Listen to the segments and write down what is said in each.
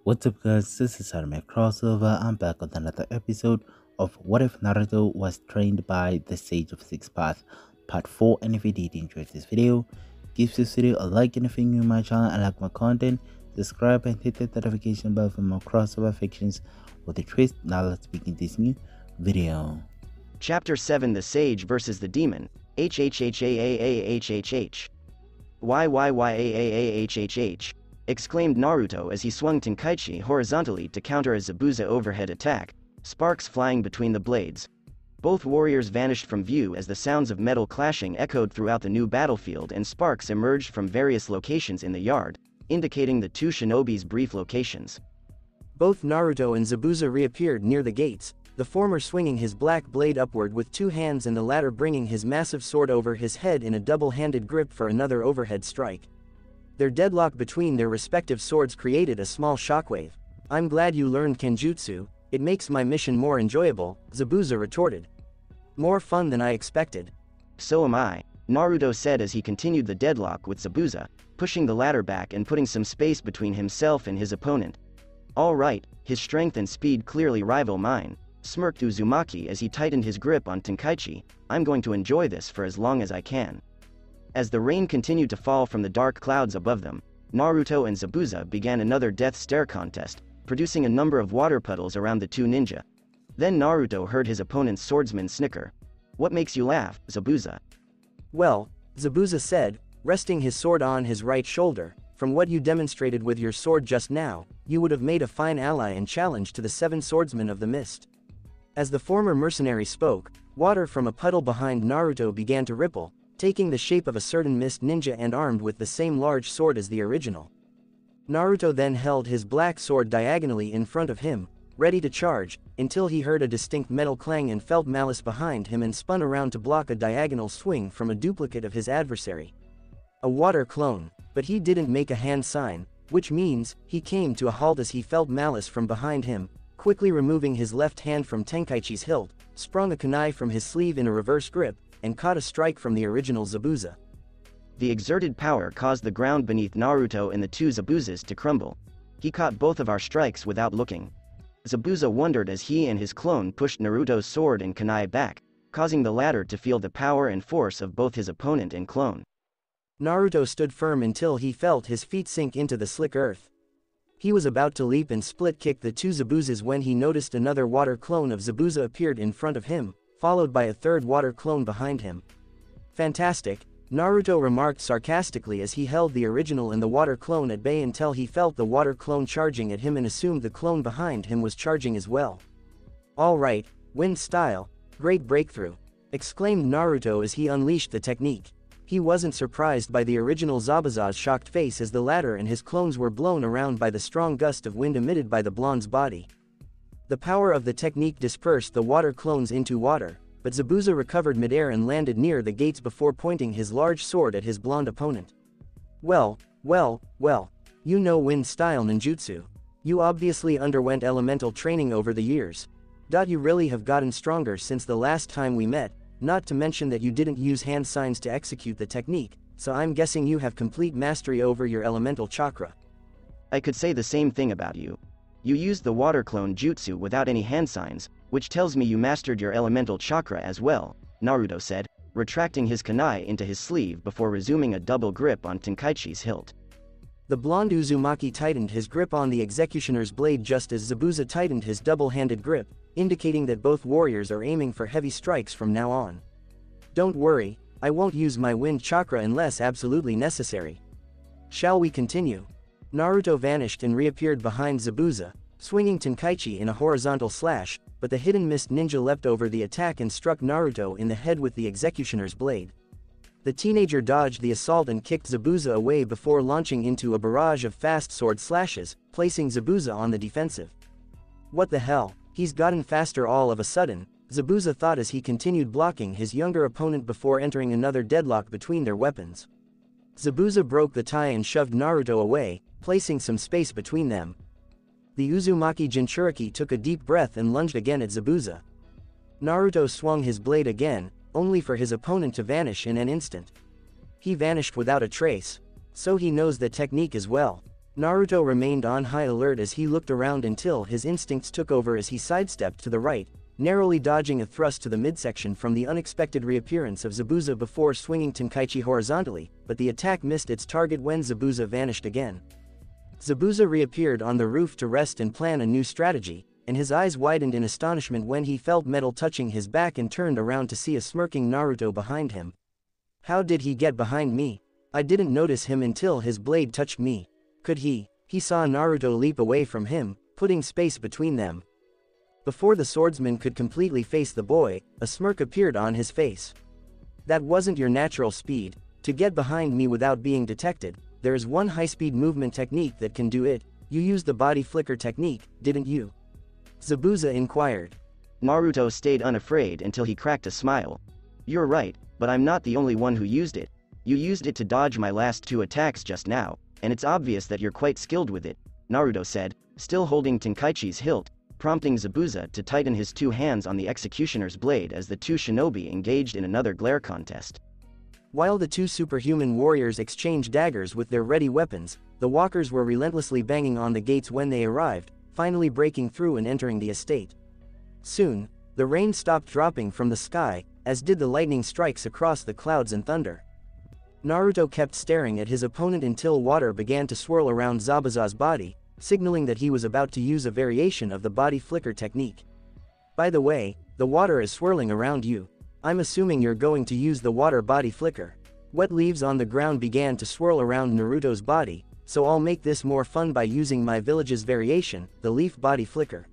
What's up guys, this is Anime Crossover. I'm back with another episode of What If Naruto Was Trained by the Sage of Six Paths Part 4, and if you did enjoy this video, give this video a like, and if you're new to my channel and like my content, subscribe and hit that notification bell for more crossover fictions with a twist. Now let's begin this new video. Chapter 7: The Sage vs. the Demon. HHHAAAHHH. YYYAAAHHH. Exclaimed Naruto as he swung Tenkaichi horizontally to counter a Zabuza overhead attack, sparks flying between the blades. Both warriors vanished from view as the sounds of metal clashing echoed throughout the new battlefield, and sparks emerged from various locations in the yard, indicating the two shinobi's brief locations. Both Naruto and Zabuza reappeared near the gates, the former swinging his black blade upward with two hands and the latter bringing his massive sword over his head in a double-handed grip for another overhead strike. Their deadlock between their respective swords created a small shockwave. "I'm glad you learned Kenjutsu, it makes my mission more enjoyable," Zabuza retorted. "More fun than I expected." "So am I," Naruto said as he continued the deadlock with Zabuza, pushing the latter back and putting some space between himself and his opponent. "All right, his strength and speed clearly rival mine," smirked Uzumaki as he tightened his grip on Tenkaichi. "I'm going to enjoy this for as long as I can." As the rain continued to fall from the dark clouds above them, Naruto and Zabuza began another death stare contest, producing a number of water puddles around the two ninja. Then Naruto heard his opponent's swordsman snicker. "What makes you laugh, Zabuza?" "Well," Zabuza said, resting his sword on his right shoulder, "from what you demonstrated with your sword just now, you would have made a fine ally and challenge to the 7 swordsmen of the mist." As the former mercenary spoke, water from a puddle behind Naruto began to ripple, taking the shape of a certain mist ninja and armed with the same large sword as the original. Naruto then held his black sword diagonally in front of him, ready to charge, until he heard a distinct metal clang and felt malice behind him and spun around to block a diagonal swing from a duplicate of his adversary. A water clone, but he didn't make a hand sign, which means he came to a halt as he felt malice from behind him, quickly removing his left hand from Tenkaichi's hilt, sprung a kunai from his sleeve in a reverse grip, and caught a strike from the original Zabuza. The exerted power caused the ground beneath Naruto and the two Zabuzas to crumble. "He caught both of our strikes without looking." Zabuza wondered as he and his clone pushed Naruto's sword and kunai back, causing the latter to feel the power and force of both his opponent and clone. Naruto stood firm until he felt his feet sink into the slick earth. He was about to leap and split-kick the two Zabuzas when he noticed another water clone of Zabuza appeared in front of him, followed by a third water clone behind him. "Fantastic," Naruto remarked sarcastically as he held the original and the water clone at bay until he felt the water clone charging at him and assumed the clone behind him was charging as well. "All right, wind style, great breakthrough," exclaimed Naruto as he unleashed the technique. He wasn't surprised by the original Zabuza's shocked face as the latter and his clones were blown around by the strong gust of wind emitted by the blonde's body. The power of the technique dispersed the water clones into water, but Zabuza recovered midair and landed near the gates before pointing his large sword at his blonde opponent. Well, you know wind style ninjutsu. You obviously underwent elemental training over the years. You really have gotten stronger since the last time we met, not to mention that you didn't use hand signs to execute the technique, so I'm guessing you have complete mastery over your elemental chakra." "I could say the same thing about you. You used the water clone jutsu without any hand signs, which tells me you mastered your elemental chakra as well," Naruto said, retracting his kunai into his sleeve before resuming a double grip on Tenkaichi's hilt. The blonde Uzumaki tightened his grip on the executioner's blade just as Zabuza tightened his double-handed grip, indicating that both warriors are aiming for heavy strikes from now on. "Don't worry, I won't use my wind chakra unless absolutely necessary. Shall we continue?" Naruto vanished and reappeared behind Zabuza, swinging Tenkaichi in a horizontal slash, but the hidden mist ninja leapt over the attack and struck Naruto in the head with the executioner's blade. The teenager dodged the assault and kicked Zabuza away before launching into a barrage of fast sword slashes, placing Zabuza on the defensive. "What the hell, he's gotten faster all of a sudden," Zabuza thought as he continued blocking his younger opponent before entering another deadlock between their weapons. Zabuza broke the tie and shoved Naruto away, placing some space between them. The Uzumaki Jinchuriki took a deep breath and lunged again at Zabuza. Naruto swung his blade again, only for his opponent to vanish in an instant. He vanished without a trace. So he knows the technique as well. Naruto remained on high alert as he looked around until his instincts took over as he sidestepped to the right, narrowly dodging a thrust to the midsection from the unexpected reappearance of Zabuza before swinging Tenkaichi horizontally, but the attack missed its target when Zabuza vanished again. Zabuza reappeared on the roof to rest and plan a new strategy, and his eyes widened in astonishment when he felt metal touching his back and turned around to see a smirking Naruto behind him. How did he get behind me? I didn't notice him until his blade touched me. Could he? He saw Naruto leap away from him, putting space between them. Before the swordsman could completely face the boy, a smirk appeared on his face. That wasn't your natural speed. To get behind me without being detected, there is one high-speed movement technique that can do it. You used the body flicker technique, didn't you? Zabuza inquired. Naruto stayed unafraid until he cracked a smile. You're right, but I'm not the only one who used it. You used it to dodge my last 2 attacks just now, and it's obvious that you're quite skilled with it, Naruto said, still holding Tenkaichi's hilt, prompting Zabuza to tighten his 2 hands on the executioner's blade as the 2 shinobi engaged in another glare contest. While the 2 superhuman warriors exchanged daggers with their ready weapons, the walkers were relentlessly banging on the gates when they arrived, finally breaking through and entering the estate. Soon, the rain stopped dropping from the sky, as did the lightning strikes across the clouds and thunder. Naruto kept staring at his opponent until water began to swirl around Zabuza's body, signaling that he was about to use a variation of the body flicker technique. By the way, the water is swirling around you. I'm assuming you're going to use the water body flicker. Wet leaves on the ground began to swirl around Naruto's body, so I'll make this more fun by using my village's variation, the leaf body flicker.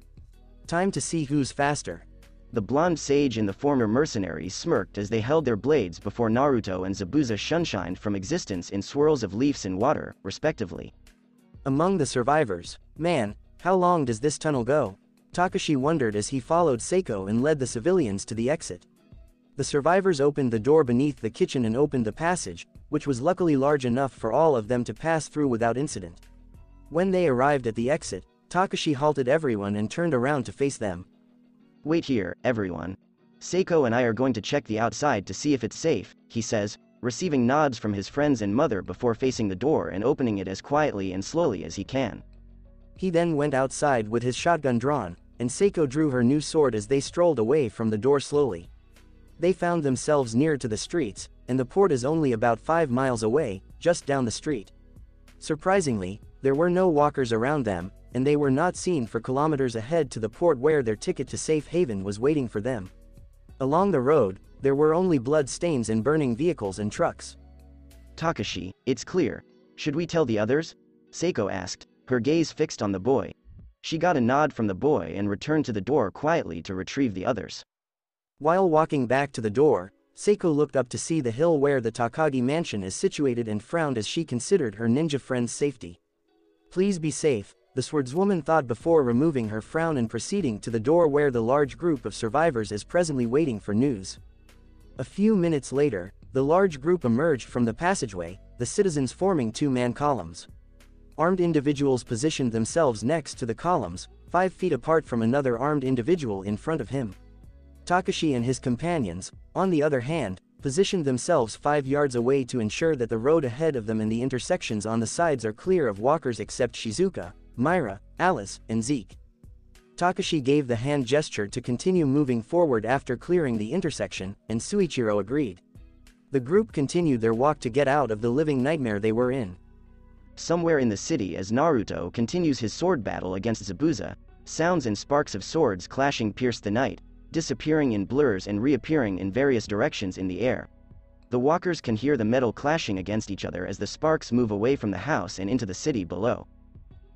Time to see who's faster. The blonde sage and the former mercenary smirked as they held their blades before Naruto and Zabuza shunshined from existence in swirls of leaves and water, respectively. Among the survivors, man, how long does this tunnel go? Takashi wondered as he followed Seiko and led the civilians to the exit. The survivors opened the door beneath the kitchen and opened the passage, which was luckily large enough for all of them to pass through without incident. When they arrived at the exit, Takashi halted everyone and turned around to face them. Wait here, everyone. Seiko and I are going to check the outside to see if it's safe, he says, receiving nods from his friends and mother before facing the door and opening it as quietly and slowly as he can. He then went outside with his shotgun drawn, and Seiko drew her new sword as they strolled away from the door slowly. They found themselves near to the streets, and the port is only about 5 miles away, just down the street. Surprisingly, there were no walkers around them, and they were not seen for kilometers ahead to the port where their ticket to safe haven was waiting for them. Along the road, there were only blood stains and burning vehicles and trucks. Takashi, it's clear. Should we tell the others? Seiko asked, her gaze fixed on the boy. She got a nod from the boy and returned to the door quietly to retrieve the others. While walking back to the door, Seiko looked up to see the hill where the Takagi mansion is situated and frowned as she considered her ninja friend's safety. Please be safe, the swordswoman thought before removing her frown and proceeding to the door where the large group of survivors is presently waiting for news. A few minutes later, the large group emerged from the passageway, the citizens forming 2-man columns. Armed individuals positioned themselves next to the columns, 5 feet apart from another armed individual in front of him. Takashi and his companions, on the other hand, positioned themselves 5 yards away to ensure that the road ahead of them and the intersections on the sides are clear of walkers except Shizuka, Myra, Alice, and Zeke. Takashi gave the hand gesture to continue moving forward after clearing the intersection, and Suichiro agreed. The group continued their walk to get out of the living nightmare they were in. Somewhere in the city as Naruto continues his sword battle against Zabuza, sounds and sparks of swords clashing pierce the night, disappearing in blurs and reappearing in various directions in the air. The walkers can hear the metal clashing against each other as the sparks move away from the house and into the city below.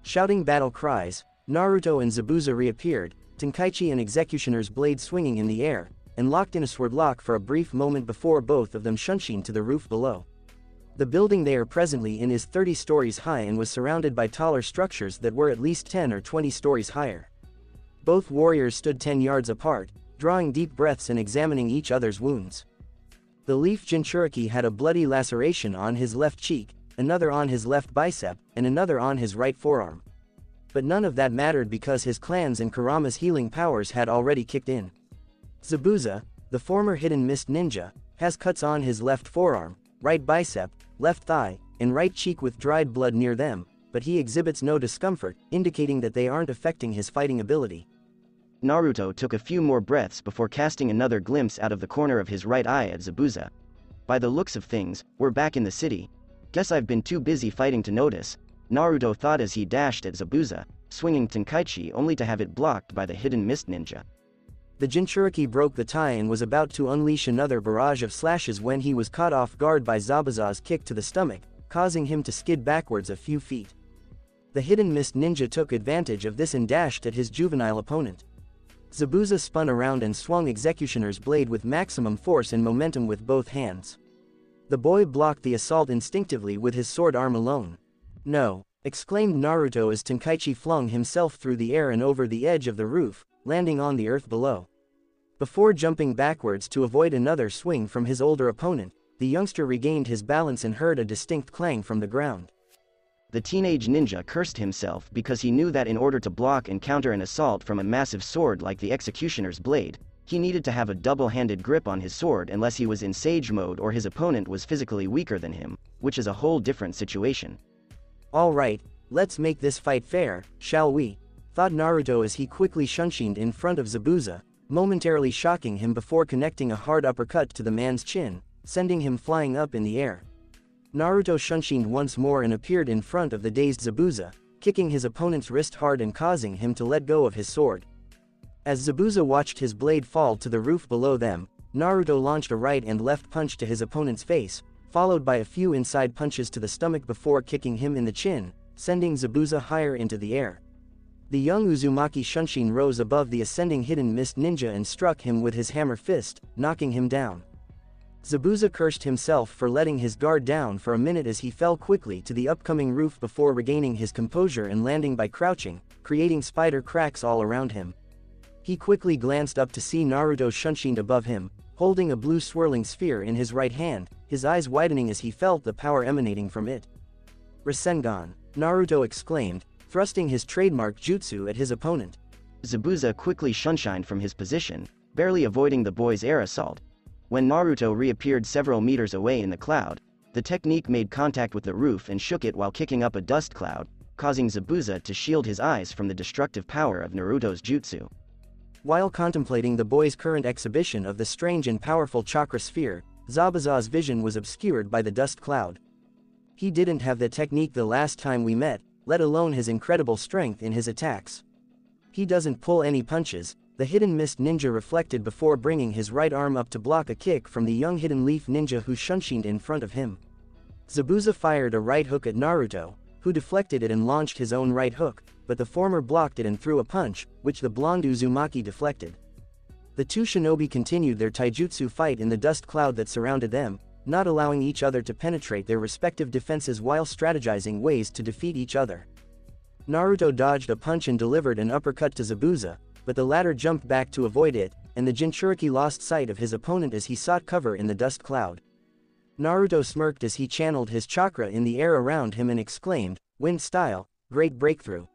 Shouting battle cries, Naruto and Zabuza reappeared, Tenkaichi and Executioner's blade swinging in the air, and locked in a sword lock for a brief moment before both of them shunshin to the roof below. The building they are presently in is 30 stories high and was surrounded by taller structures that were at least 10 or 20 stories higher. Both warriors stood 10 yards apart, drawing deep breaths and examining each other's wounds. The leaf Jinchuriki had a bloody laceration on his left cheek, another on his left bicep, and another on his right forearm. But none of that mattered because his clan's and Kurama's healing powers had already kicked in. Zabuza, the former hidden mist ninja, has cuts on his left forearm, right bicep, left thigh, and right cheek with dried blood near them, but he exhibits no discomfort, indicating that they aren't affecting his fighting ability. Naruto took a few more breaths before casting another glimpse out of the corner of his right eye at Zabuza. By the looks of things, we're back in the city. Guess I've been too busy fighting to notice, Naruto thought as he dashed at Zabuza, swinging Tenkaichi only to have it blocked by the hidden mist ninja. The Jinchuriki broke the tie and was about to unleash another barrage of slashes when he was caught off guard by Zabuza's kick to the stomach, causing him to skid backwards a few feet. The hidden mist ninja took advantage of this and dashed at his juvenile opponent. Zabuza spun around and swung Executioner's blade with maximum force and momentum with both hands. The boy blocked the assault instinctively with his sword arm alone. "No!" exclaimed Naruto as Tenkaichi flung himself through the air and over the edge of the roof, landing on the earth below. Before jumping backwards to avoid another swing from his older opponent, the youngster regained his balance and heard a distinct clang from the ground. The teenage ninja cursed himself because he knew that in order to block and counter an assault from a massive sword like the Executioner's blade, he needed to have a double-handed grip on his sword unless he was in sage mode or his opponent was physically weaker than him, which is a whole different situation. "Alright, let's make this fight fair, shall we?" thought Naruto as he quickly shunshined in front of Zabuza, momentarily shocking him before connecting a hard uppercut to the man's chin, sending him flying up in the air. Naruto shunshined once more and appeared in front of the dazed Zabuza, kicking his opponent's wrist hard and causing him to let go of his sword. As Zabuza watched his blade fall to the roof below them, Naruto launched a right and left punch to his opponent's face, followed by a few inside punches to the stomach before kicking him in the chin, sending Zabuza higher into the air. The young Uzumaki Shunshin rose above the ascending hidden mist ninja and struck him with his hammer fist, knocking him down. Zabuza cursed himself for letting his guard down for a minute as he fell quickly to the upcoming roof before regaining his composure and landing by crouching, creating spider cracks all around him. He quickly glanced up to see Naruto shunshined above him, holding a blue swirling sphere in his right hand, his eyes widening as he felt the power emanating from it. "Rasengan!" Naruto exclaimed, thrusting his trademark jutsu at his opponent. Zabuza quickly shunshined from his position, barely avoiding the boy's air assault. When Naruto reappeared several meters away in the cloud, the technique made contact with the roof and shook it while kicking up a dust cloud, causing Zabuza to shield his eyes from the destructive power of Naruto's jutsu. While contemplating the boy's current exhibition of the strange and powerful chakra sphere, Zabuza's vision was obscured by the dust cloud. He didn't have the technique the last time we met, let alone his incredible strength in his attacks. He doesn't pull any punches, the hidden mist ninja reflected before bringing his right arm up to block a kick from the young hidden leaf ninja who shunshined in front of him. Zabuza fired a right hook at Naruto, who deflected it and launched his own right hook, but the former blocked it and threw a punch, which the blonde Uzumaki deflected. The two shinobi continued their taijutsu fight in the dust cloud that surrounded them, not allowing each other to penetrate their respective defenses while strategizing ways to defeat each other. Naruto dodged a punch and delivered an uppercut to Zabuza, but the latter jumped back to avoid it, and the Jinchuriki lost sight of his opponent as he sought cover in the dust cloud. Naruto smirked as he channeled his chakra in the air around him and exclaimed, "Wind style, great breakthrough."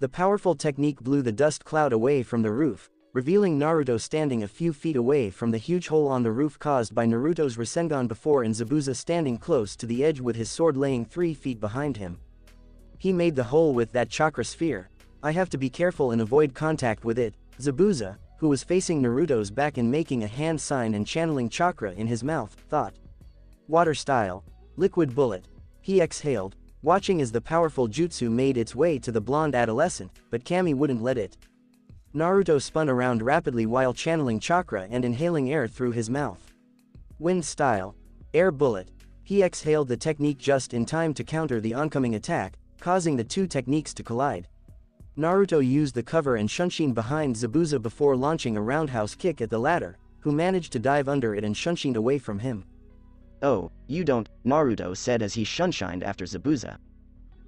The powerful technique blew the dust cloud away from the roof, revealing Naruto standing a few feet away from the huge hole on the roof caused by Naruto's Rasengan before and Zabuza standing close to the edge with his sword laying 3 feet behind him. "He made the hole with that chakra sphere. I have to be careful and avoid contact with it," Zabuza, who was facing Naruto's back and making a hand sign and channeling chakra in his mouth, thought. "Water style. Liquid bullet." He exhaled, watching as the powerful jutsu made its way to the blonde adolescent, but Kami wouldn't let it. Naruto spun around rapidly while channeling chakra and inhaling air through his mouth. "Wind style. Air bullet." He exhaled the technique just in time to counter the oncoming attack, causing the two techniques to collide. Naruto used the cover and shunshin behind Zabuza before launching a roundhouse kick at the latter, who managed to dive under it and shunshined away from him. "Oh, you don't," Naruto said as he shunshined after Zabuza.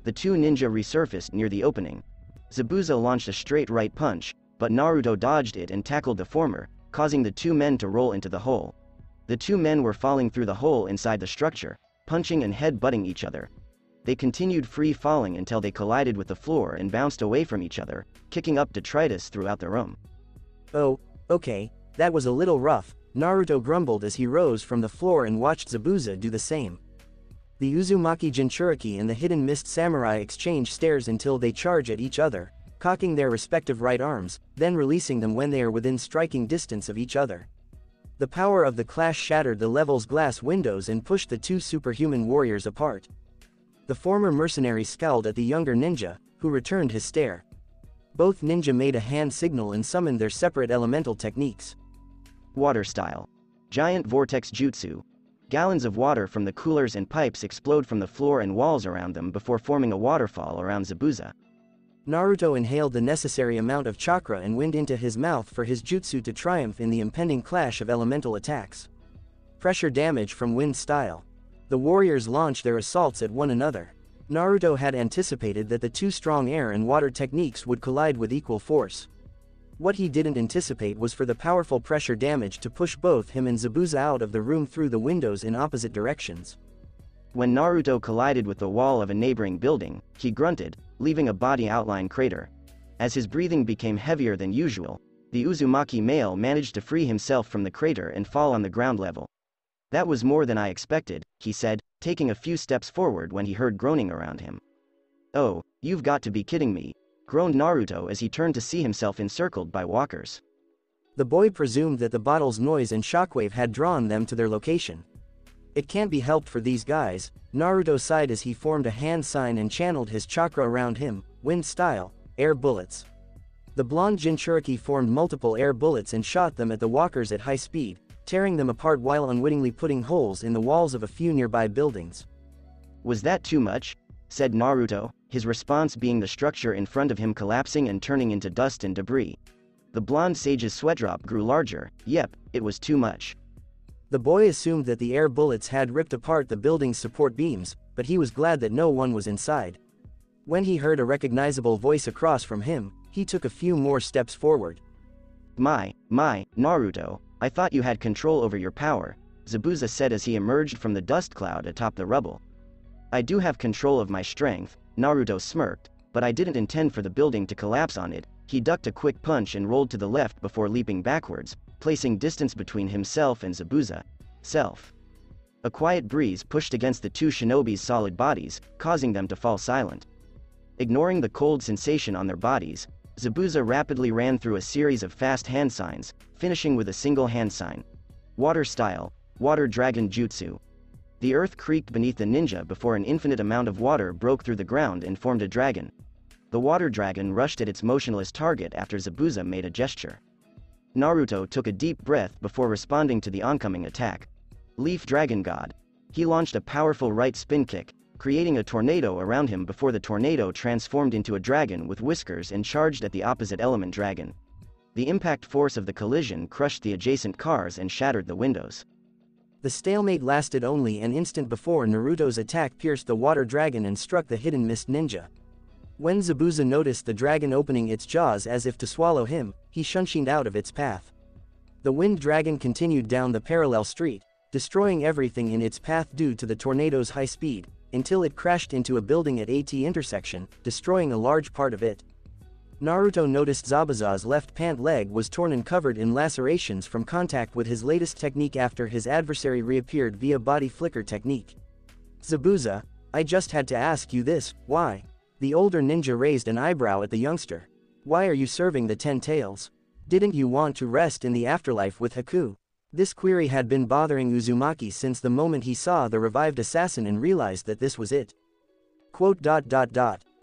The two ninja resurfaced near the opening. Zabuza launched a straight right punch, but Naruto dodged it and tackled the former, causing the two men to roll into the hole. The two men were falling through the hole inside the structure, punching and head-butting each other. They continued free falling until they collided with the floor and bounced away from each other, kicking up detritus throughout the room. "Oh, okay, that was a little rough," Naruto grumbled as he rose from the floor and watched Zabuza do the same. The Uzumaki Jinchuriki and the Hidden Mist Samurai exchange stares until they charge at each other, cocking their respective right arms, then releasing them when they are within striking distance of each other. The power of the clash shattered the level's glass windows and pushed the two superhuman warriors apart. The former mercenary scowled at the younger ninja, who returned his stare. Both ninja made a hand signal and summoned their separate elemental techniques. Water style. Giant vortex jutsu. Gallons of water from the coolers and pipes explode from the floor and walls around them before forming a waterfall around Zabuza. Naruto inhaled the necessary amount of chakra and wind into his mouth for his jutsu to triumph in the impending clash of elemental attacks. Pressure damage from wind style. The warriors launched their assaults at one another. Naruto had anticipated that the two strong air and water techniques would collide with equal force. What he didn't anticipate was for the powerful pressure damage to push both him and Zabuza out of the room through the windows in opposite directions. When Naruto collided with the wall of a neighboring building, he grunted, leaving a body outline crater. As his breathing became heavier than usual, the Uzumaki male managed to free himself from the crater and fall on the ground level. "That was more than I expected," he said, taking a few steps forward when he heard groaning around him. "Oh, you've got to be kidding me," groaned Naruto as he turned to see himself encircled by walkers. The boy presumed that the bottle's noise and shockwave had drawn them to their location. "It can't be helped for these guys," Naruto sighed as he formed a hand sign and channeled his chakra around him. Wind style, air bullets. The blonde Jinchuriki formed multiple air bullets and shot them at the walkers at high speed, tearing them apart while unwittingly putting holes in the walls of a few nearby buildings. "Was that too much?" said Naruto, his response being the structure in front of him collapsing and turning into dust and debris. The blonde sage's sweat drop grew larger. "Yep, it was too much." The boy assumed that the air bullets had ripped apart the building's support beams, but he was glad that no one was inside. When he heard a recognizable voice across from him, he took a few more steps forward. My, Naruto, I thought you had control over your power," Zabuza said as he emerged from the dust cloud atop the rubble. "I do have control of my strength," Naruto smirked, "but I didn't intend for the building to collapse on it." He ducked a quick punch and rolled to the left before leaping backwards, placing distance between himself and Zabuza. Self. A quiet breeze pushed against the two shinobi's solid bodies, causing them to fall silent. Ignoring the cold sensation on their bodies, Zabuza rapidly ran through a series of fast hand signs, finishing with a single hand sign. Water style, water dragon jutsu. The earth creaked beneath the ninja before an infinite amount of water broke through the ground and formed a dragon. The water dragon rushed at its motionless target after Zabuza made a gesture. Naruto took a deep breath before responding to the oncoming attack. Leaf Dragon God. He launched a powerful right spin kick, creating a tornado around him before the tornado transformed into a dragon with whiskers and charged at the opposite element dragon. The impact force of the collision crushed the adjacent cars and shattered the windows. The stalemate lasted only an instant before Naruto's attack pierced the water dragon and struck the hidden mist ninja. When Zabuza noticed the dragon opening its jaws as if to swallow him, he shunshined out of its path. The wind dragon continued down the parallel street, destroying everything in its path due to the tornado's high speed, until it crashed into a building at AT intersection, destroying a large part of it. Naruto noticed Zabuza's left pant leg was torn and covered in lacerations from contact with his latest technique after his adversary reappeared via body flicker technique. "Zabuza, I just had to ask you this, why?" The older ninja raised an eyebrow at the youngster. "Why are you serving the 10 tails? Didn't you want to rest in the afterlife with Haku?" This query had been bothering Uzumaki since the moment he saw the revived assassin and realized that this was it.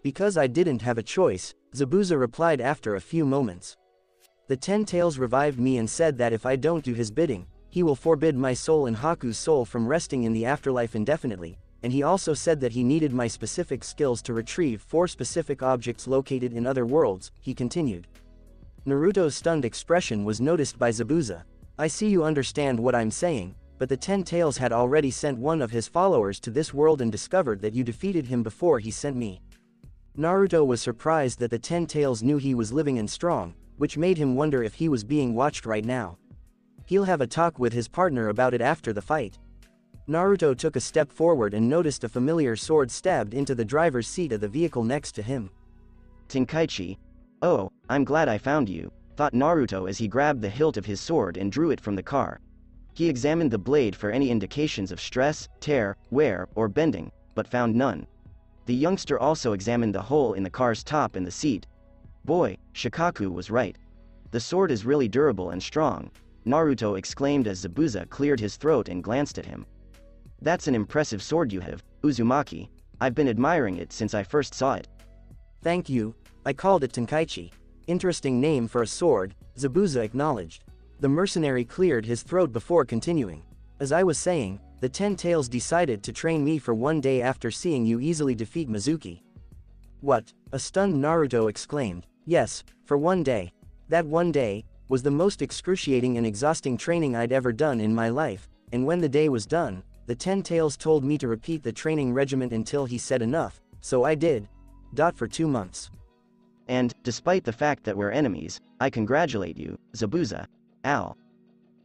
"Because I didn't have a choice," Zabuza replied after a few moments. "The 10 tails revived me and said that if I don't do his bidding, he will forbid my soul and Haku's soul from resting in the afterlife indefinitely, and he also said that he needed my specific skills to retrieve 4 specific objects located in other worlds," he continued. Naruto's stunned expression was noticed by Zabuza. "I see you understand what I'm saying, but the 10 tails had already sent one of his followers to this world and discovered that you defeated him before he sent me." Naruto was surprised that the 10 tails knew he was living and strong, which made him wonder if he was being watched right now. He'll have a talk with his partner about it after the fight. Naruto took a step forward and noticed a familiar sword stabbed into the driver's seat of the vehicle next to him. "Tenkaichi. Oh, I'm glad I found you," thought Naruto as he grabbed the hilt of his sword and drew it from the car. He examined the blade for any indications of stress, tear, wear, or bending, but found none. The youngster also examined the hole in the car's top and the seat. Boy, Shikaku was right. The sword is really durable and strong, Naruto exclaimed as Zabuza cleared his throat and glanced at him. That's an impressive sword you have, Uzumaki. I've been admiring it since I first saw it. Thank you, I called it Tenkaichi. Interesting name for a sword, Zabuza acknowledged. The mercenary cleared his throat before continuing. As I was saying, the 10 Tails decided to train me for one day after seeing you easily defeat Mizuki. What? A stunned Naruto exclaimed. Yes, for one day. That one day was the most excruciating and exhausting training I'd ever done in my life, and when the day was done, the 10 Tails told me to repeat the training regimen until he said enough, so I did. For 2 months. And, despite the fact that we're enemies, I congratulate you, Zabuza. Ow.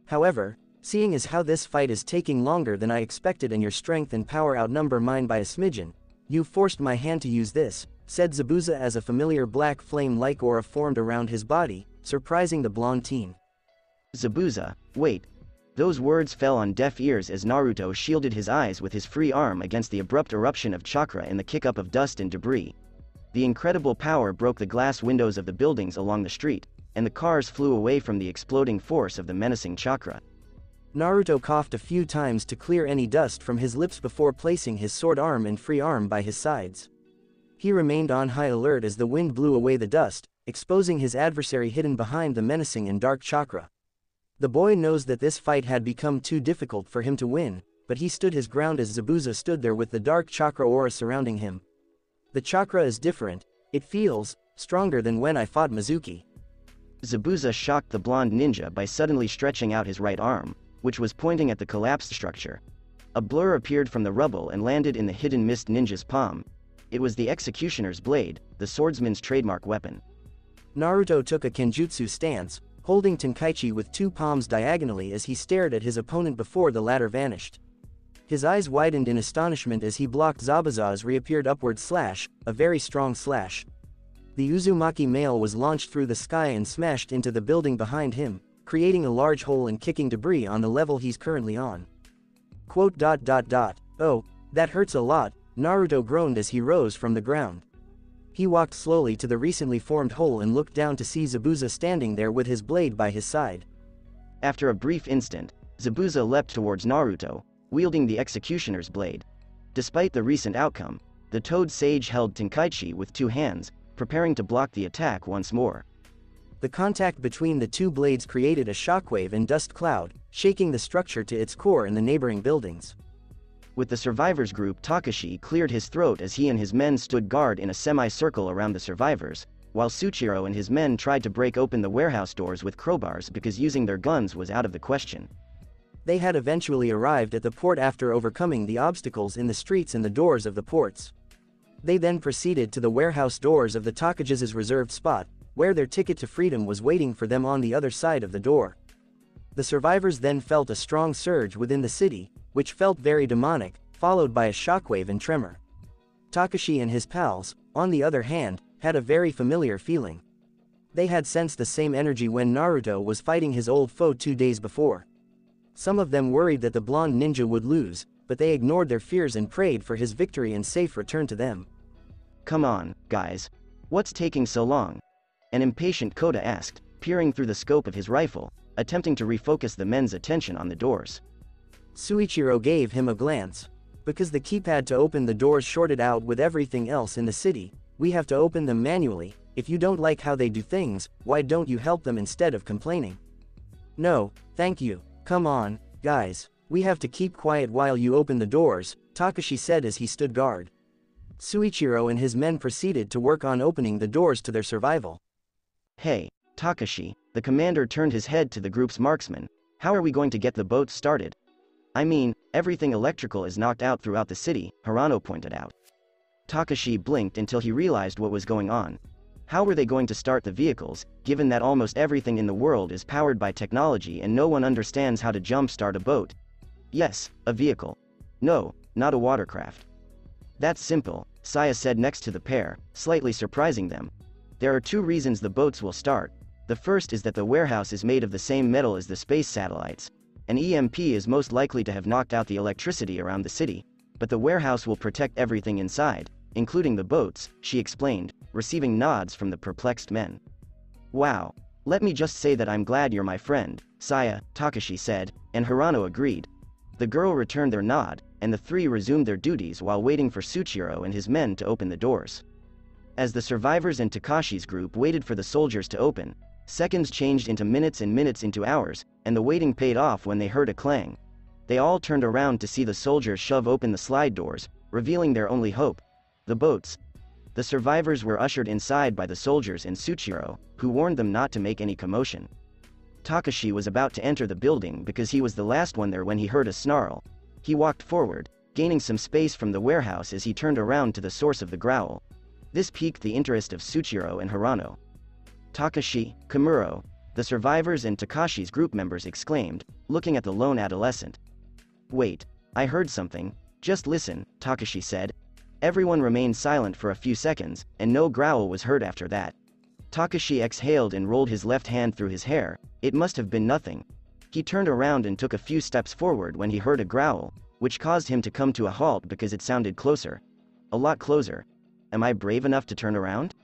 However, seeing as how this fight is taking longer than I expected and your strength and power outnumber mine by a smidgen, you forced my hand to use this, said Zabuza as a familiar black flame-like aura formed around his body, surprising the blonde teen. Zabuza, wait. Those words fell on deaf ears as Naruto shielded his eyes with his free arm against the abrupt eruption of chakra and the kick-up of dust and debris. The incredible power broke the glass windows of the buildings along the street, and the cars flew away from the exploding force of the menacing chakra. Naruto coughed a few times to clear any dust from his lips before placing his sword arm and free arm by his sides. He remained on high alert as the wind blew away the dust, exposing his adversary hidden behind the menacing and dark chakra. The boy knows that this fight had become too difficult for him to win, but he stood his ground as Zabuza stood there with the dark chakra aura surrounding him. The chakra is different, it feels stronger than when I fought Mizuki. Zabuza shocked the blonde ninja by suddenly stretching out his right arm, which was pointing at the collapsed structure. A blur appeared from the rubble and landed in the hidden mist ninja's palm. It was the executioner's blade, the swordsman's trademark weapon. Naruto took a kenjutsu stance, holding Tenkaichi with 2 palms diagonally as he stared at his opponent before the latter vanished. His eyes widened in astonishment as he blocked Zabuza's reappeared upward slash, a very strong slash. The Uzumaki mail was launched through the sky and smashed into the building behind him, creating a large hole and kicking debris on the level he's currently on. "Oh, that hurts a lot," Naruto groaned as he rose from the ground. He walked slowly to the recently formed hole and looked down to see Zabuza standing there with his blade by his side. After a brief instant, Zabuza leapt towards Naruto, wielding the executioner's blade. Despite the recent outcome, the Toad Sage held Tenkaichi with 2 hands, preparing to block the attack once more. The contact between the 2 blades created a shockwave and dust cloud, shaking the structure to its core in the neighboring buildings. With the survivors group, Takashi cleared his throat as he and his men stood guard in a semi-circle around the survivors, while Tsuchiro and his men tried to break open the warehouse doors with crowbars because using their guns was out of the question. They had eventually arrived at the port after overcoming the obstacles in the streets and the doors of the ports. They then proceeded to the warehouse doors of the Takaji's reserved spot, where their ticket to freedom was waiting for them on the other side of the door. The survivors then felt a strong surge within the city, which felt very demonic, followed by a shockwave and tremor. Takashi and his pals, on the other hand, had a very familiar feeling. They had sensed the same energy when Naruto was fighting his old foe 2 days before. Some of them worried that the blonde ninja would lose, but they ignored their fears and prayed for his victory and safe return to them. "Come on, guys. What's taking so long?" An impatient Koda asked, peering through the scope of his rifle, attempting to refocus the men's attention on the doors. Tsuichiro gave him a glance. "Because the keypad to open the doors shorted out with everything else in the city, we have to open them manually. If you don't like how they do things, why don't you help them instead of complaining?" "No, thank you. Come on, guys. We have to keep quiet while you open the doors," Takashi said as he stood guard. Tsuichiro and his men proceeded to work on opening the doors to their survival. "Hey, Takashi," the commander turned his head to the group's marksman. "How are we going to get the boats started?" "I mean, everything electrical is knocked out throughout the city," Hirano pointed out. Takashi blinked until he realized what was going on. How were they going to start the vehicles, given that almost everything in the world is powered by technology and no one understands how to jump-start a boat? "Yes, a vehicle. No, not a watercraft." "That's simple," Saya said next to the pair, slightly surprising them. "There are 2 reasons the boats will start. The first is that the warehouse is made of the same metal as the space satellites. An EMP is most likely to have knocked out the electricity around the city, but the warehouse will protect everything inside, including the boats, she explained, receiving nods from the perplexed men. Wow. Let me just say that I'm glad you're my friend, Saya, Takashi said, and Hirano agreed. The girl returned their nod, and the three resumed their duties while waiting for Tsuchiro and his men to open the doors. As the survivors and Takashi's group waited for the soldiers to open, seconds changed into minutes and minutes into hours, and the waiting paid off when they heard a clang. They all turned around to see the soldiers shove open the slide doors, revealing their only hope: the boats. The survivors were ushered inside by the soldiers and Tsuchiro, who warned them not to make any commotion. Takashi was about to enter the building because he was the last one there when he heard a snarl. He walked forward, gaining some space from the warehouse as he turned around to the source of the growl. This piqued the interest of Tsuchiro and Hirano. Takashi, Kimuro, the survivors and Takashi's group members exclaimed, looking at the lone adolescent. Wait, I heard something, just listen, Takashi said. Everyone remained silent for a few seconds, and no growl was heard after that. Takashi exhaled and rolled his left hand through his hair. It must have been nothing. He turned around and took a few steps forward when he heard a growl, which caused him to come to a halt because it sounded closer. A lot closer. Am I brave enough to turn around?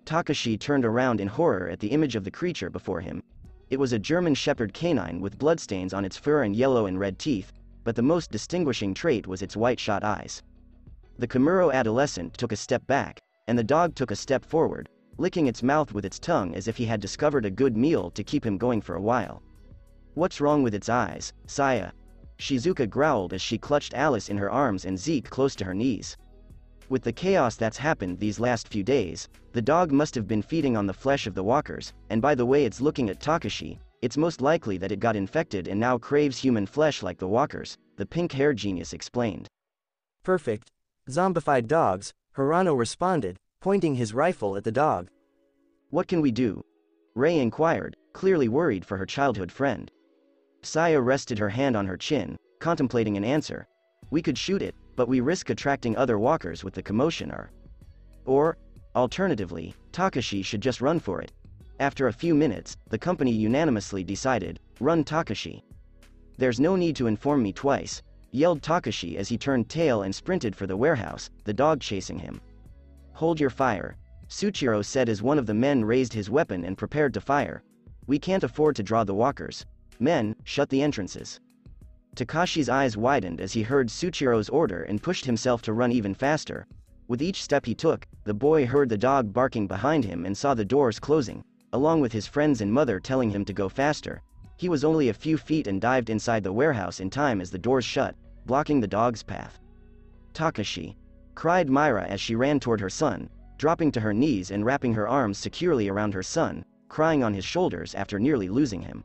Takashi turned around in horror at the image of the creature before him. It was a German Shepherd canine with bloodstains on its fur and yellow and red teeth, but the most distinguishing trait was its white-shot eyes. The Kimuro adolescent took a step back, and the dog took a step forward, licking its mouth with its tongue as if he had discovered a good meal to keep him going for a while. What's wrong with its eyes, Saya? Shizuka growled as she clutched Alice in her arms and Zeke close to her knees. With the chaos that's happened these last few days, the dog must have been feeding on the flesh of the walkers, and by the way it's looking at Takashi, it's most likely that it got infected and now craves human flesh like the walkers, the pink-haired genius explained. Perfect. Zombified dogs, Hirano responded, pointing his rifle at the dog. What can we do? Ray inquired, clearly worried for her childhood friend. Saya rested her hand on her chin, contemplating an answer. We could shoot it, but we risk attracting other walkers with the commotion or, alternatively, Takashi should just run for it. After a few minutes, the company unanimously decided, run Takashi. There's no need to inform me twice, yelled Takashi as he turned tail and sprinted for the warehouse, the dog chasing him. Hold your fire, Tsuchiro said as one of the men raised his weapon and prepared to fire. We can't afford to draw the walkers. Men, shut the entrances. Takashi's eyes widened as he heard Tsuchiro's order and pushed himself to run even faster. With each step he took, the boy heard the dog barking behind him and saw the doors closing, along with his friends and mother telling him to go faster. He was only a few feet and dived inside the warehouse in time as the doors shut, blocking the dog's path. Takashi! Cried Myra as she ran toward her son, dropping to her knees and wrapping her arms securely around her son, crying on his shoulders after nearly losing him.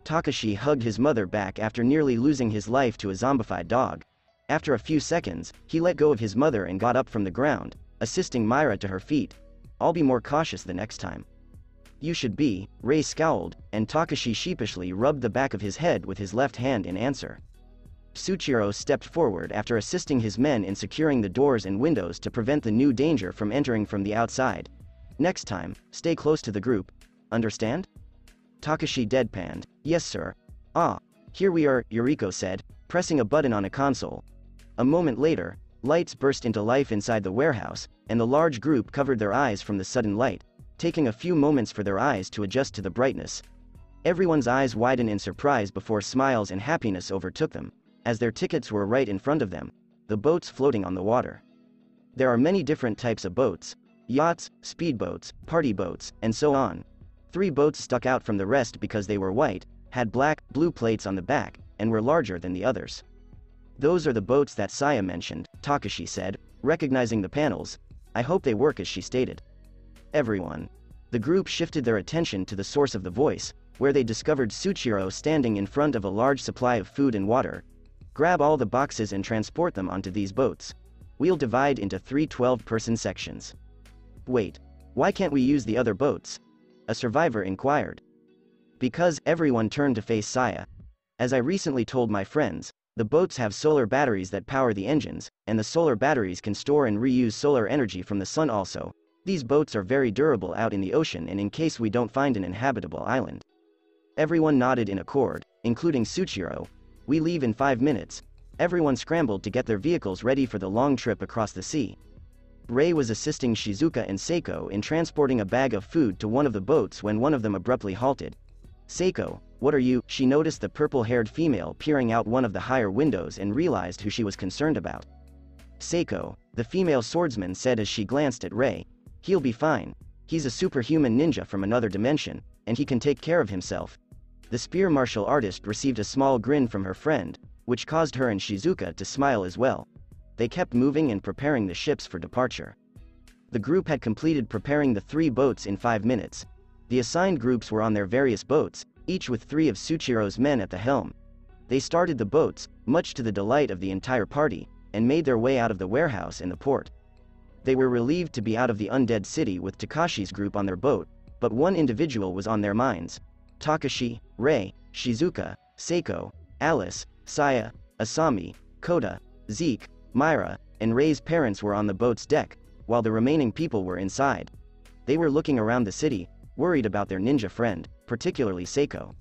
Takashi hugged his mother back after nearly losing his life to a zombified dog. After a few seconds, he let go of his mother and got up from the ground, assisting Myra to her feet. I'll be more cautious the next time. You should be, Ray scowled, and Takashi sheepishly rubbed the back of his head with his left hand in answer. Tsuchiro stepped forward after assisting his men in securing the doors and windows to prevent the new danger from entering from the outside. Next time, stay close to the group. Understand? Takashi deadpanned, yes sir. Ah, here we are, Yuriko said, pressing a button on a console. A moment later, lights burst into life inside the warehouse, and the large group covered their eyes from the sudden light, taking a few moments for their eyes to adjust to the brightness. Everyone's eyes widened in surprise before smiles and happiness overtook them, as their tickets were right in front of them, the boats floating on the water. There are many different types of boats: yachts, speedboats, party boats, and so on. 3 boats stuck out from the rest because they were white, had black, blue plates on the back, and were larger than the others. Those are the boats that Saya mentioned, Takashi said, recognizing the panels. I hope they work as she stated. Everyone. The group shifted their attention to the source of the voice, where they discovered Tsuchiro standing in front of a large supply of food and water. Grab all the boxes and transport them onto these boats. We'll divide into 3 12-person sections. Wait, why can't we use the other boats? A survivor inquired. Because everyone turned to face Saya. As I recently told my friends, the boats have solar batteries that power the engines, and the solar batteries can store and reuse solar energy from the sun also. These boats are very durable out in the ocean and in case we don't find an inhabitable island. Everyone nodded in accord, including Tsuchiro. We leave in 5 minutes. Everyone scrambled to get their vehicles ready for the long trip across the sea. Rei was assisting Shizuka and Seiko in transporting a bag of food to one of the boats when one of them abruptly halted. "Seiko, what are you?" She noticed the purple-haired female peering out one of the higher windows and realized who she was concerned about. "Seiko," the female swordsman said as she glanced at Rei. "He'll be fine. He's a superhuman ninja from another dimension, and he can take care of himself." The spear martial artist received a small grin from her friend, which caused her and Shizuka to smile as well. They kept moving and preparing the ships for departure. The group had completed preparing the 3 boats in 5 minutes. The assigned groups were on their various boats, each with 3 of Tsuchiro's men at the helm. They started the boats, much to the delight of the entire party, and made their way out of the warehouse in the port. They were relieved to be out of the undead city with Takashi's group on their boat, but one individual was on their minds. Takashi, Rei, Shizuka, Seiko, Alice, Saya, Asami, Kota, Zeke, Myra, and Rei's parents were on the boat's deck, while the remaining people were inside. They were looking around the city, worried about their ninja friend, particularly Seiko.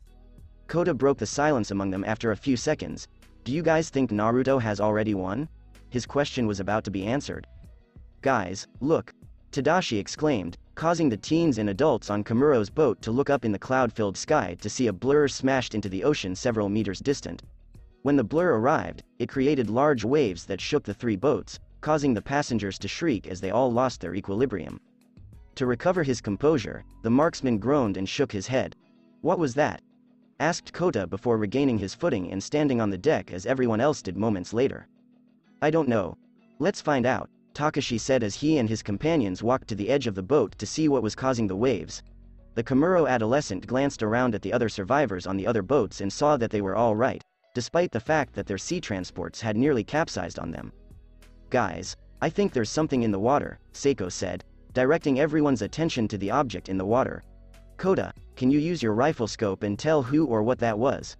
Kota broke the silence among them after a few seconds. "Do you guys think Naruto has already won?" His question was about to be answered. "Guys, look!" Tadashi exclaimed, causing the teens and adults on Kamuro's boat to look up in the cloud-filled sky to see a blur smashed into the ocean several meters distant. When the blur arrived, it created large waves that shook the 3 boats, causing the passengers to shriek as they all lost their equilibrium. To recover his composure, the marksman groaned and shook his head. "What was that?" asked Kota before regaining his footing and standing on the deck as everyone else did moments later. "I don't know. Let's find out," Takashi said as he and his companions walked to the edge of the boat to see what was causing the waves. The Kamuro adolescent glanced around at the other survivors on the other boats and saw that they were all right, despite the fact that their sea transports had nearly capsized on them. "Guys, I think there's something in the water," Seiko said, directing everyone's attention to the object in the water. "Kota, can you use your rifle scope and tell who or what that was?"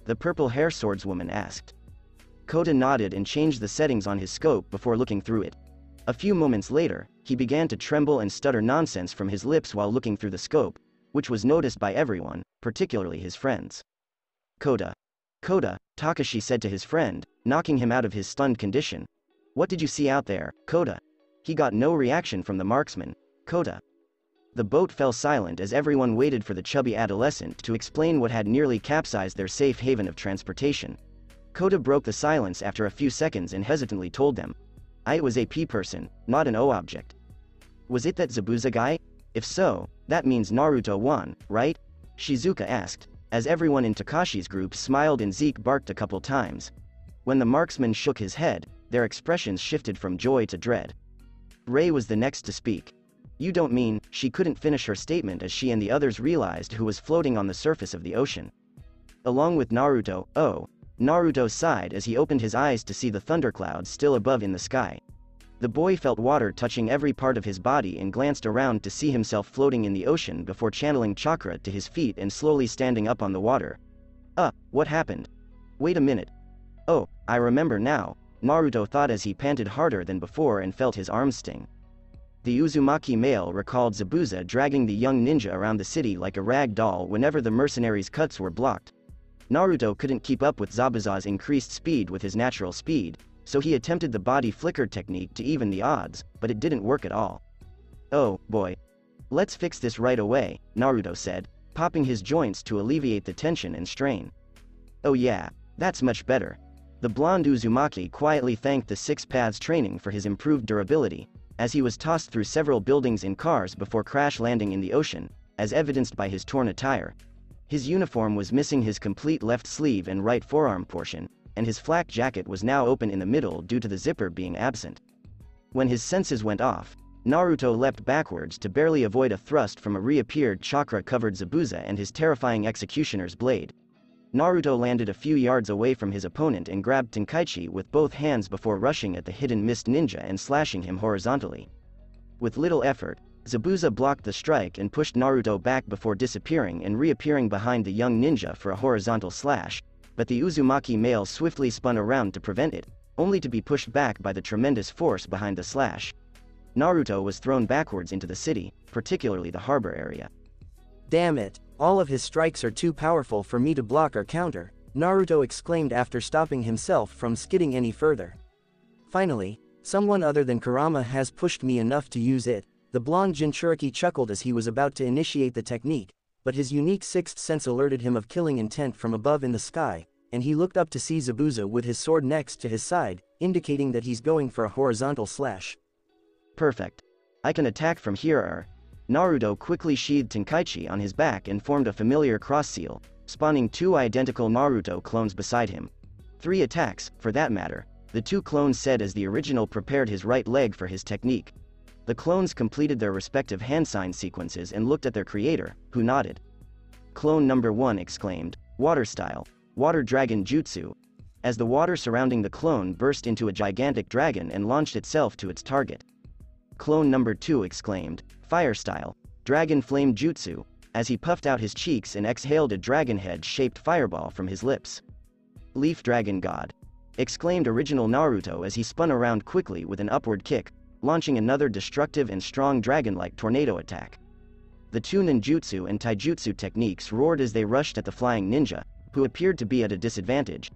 the purple-hair swordswoman asked. Kota nodded and changed the settings on his scope before looking through it. A few moments later, he began to tremble and stutter nonsense from his lips while looking through the scope, which was noticed by everyone, particularly his friends. "Kota, Takashi said to his friend, knocking him out of his stunned condition. "What did you see out there, Kota?" He got no reaction from the marksman. "Kota." The boat fell silent as everyone waited for the chubby adolescent to explain what had nearly capsized their safe haven of transportation. Kota broke the silence after a few seconds and hesitantly told them. "It was a P person, not an O object." "Was it that Zabuza guy? If so, that means Naruto won, right?" Shizuka asked, as everyone in Takashi's group smiled and Zeke barked a couple times. When the marksman shook his head, their expressions shifted from joy to dread. Rei was the next to speak. "You don't mean..." She couldn't finish her statement as she and the others realized who was floating on the surface of the ocean. Along with Naruto. "Oh." Naruto sighed as he opened his eyes to see the thunderclouds still above in the sky. The boy felt water touching every part of his body and glanced around to see himself floating in the ocean before channeling chakra to his feet and slowly standing up on the water. What happened? Wait a minute. Oh, I remember now," Naruto thought as he panted harder than before and felt his arms sting. The Uzumaki male recalled Zabuza dragging the young ninja around the city like a rag doll whenever the mercenaries' cuts were blocked. Naruto couldn't keep up with Zabuza's increased speed with his natural speed, so he attempted the body flicker technique to even the odds, but it didn't work at all. "Oh, boy. Let's fix this right away," Naruto said, popping his joints to alleviate the tension and strain. "Oh yeah, that's much better." The blonde Uzumaki quietly thanked the Six Paths training for his improved durability, as he was tossed through several buildings in cars before crash landing in the ocean, as evidenced by his torn attire. His uniform was missing his complete left sleeve and right forearm portion, and his flak jacket was now open in the middle due to the zipper being absent. When his senses went off, Naruto leapt backwards to barely avoid a thrust from a reappeared chakra-covered Zabuza and his terrifying executioner's blade. Naruto landed a few yards away from his opponent and grabbed Tenkaichi with both hands before rushing at the hidden mist ninja and slashing him horizontally. With little effort, Zabuza blocked the strike and pushed Naruto back before disappearing and reappearing behind the young ninja for a horizontal slash, but the Uzumaki male swiftly spun around to prevent it, only to be pushed back by the tremendous force behind the slash. Naruto was thrown backwards into the city, particularly the harbor area. Damn it. All of his strikes are too powerful for me to block or counter, Naruto exclaimed after stopping himself from skidding any further. Finally, someone other than Kurama has pushed me enough to use it. The blonde Jinchuriki chuckled as he was about to initiate the technique, but his unique sixth sense alerted him of killing intent from above in the sky, and he looked up to see Zabuza with his sword next to his side, indicating that he's going for a horizontal slash. Perfect. I can attack from here. Naruto quickly sheathed Tenkaichi on his back and formed a familiar cross seal, spawning 2 identical Naruto clones beside him. 3 attacks, for that matter, the 2 clones said as the original prepared his right leg for his technique. The clones completed their respective hand sign sequences and looked at their creator, who nodded. Clone number 1 exclaimed, "Water style, water dragon jutsu," as the water surrounding the clone burst into a gigantic dragon and launched itself to its target. Clone number 2 exclaimed, "Fire style, dragon flame jutsu," as he puffed out his cheeks and exhaled a dragon head-shaped fireball from his lips. "Leaf dragon god," exclaimed original Naruto as he spun around quickly with an upward kick, launching another destructive and strong dragon-like tornado attack. The 2 ninjutsu and taijutsu techniques roared as they rushed at the flying ninja, who appeared to be at a disadvantage.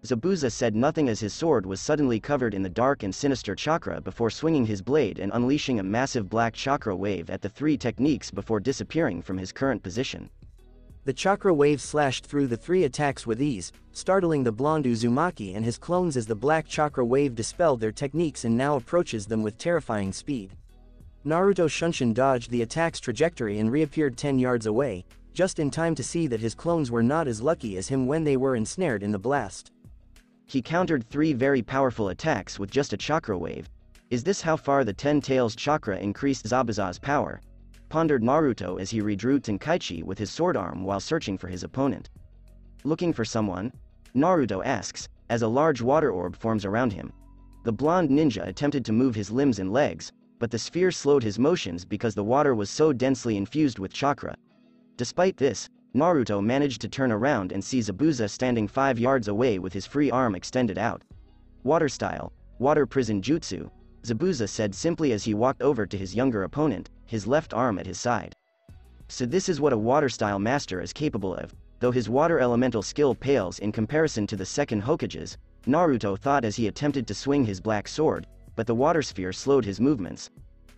Zabuza said nothing as his sword was suddenly covered in the dark and sinister chakra before swinging his blade and unleashing a massive black chakra wave at the 3 techniques before disappearing from his current position. The chakra wave slashed through the 3 attacks with ease, startling the blonde Uzumaki and his clones as the black chakra wave dispelled their techniques and now approaches them with terrifying speed. Naruto Shunshin dodged the attack's trajectory and reappeared 10 yards away, just in time to see that his clones were not as lucky as him when they were ensnared in the blast. He countered 3 very powerful attacks with just a chakra wave. Is this how far the 10 Tails chakra increased Zabuza's power? Pondered Naruto as he redrew Tenkaichi with his sword arm while searching for his opponent. Looking for someone? Naruto asks, as a large water orb forms around him. The blonde ninja attempted to move his limbs and legs, but the sphere slowed his motions because the water was so densely infused with chakra. Despite this, Naruto managed to turn around and see Zabuza standing 5 yards away with his free arm extended out. "Water style, water prison jutsu," Zabuza said simply as he walked over to his younger opponent, his left arm at his side. So this is what a water style master is capable of, though his water elemental skill pales in comparison to the second Hokage's, Naruto thought as he attempted to swing his black sword, but the water sphere slowed his movements.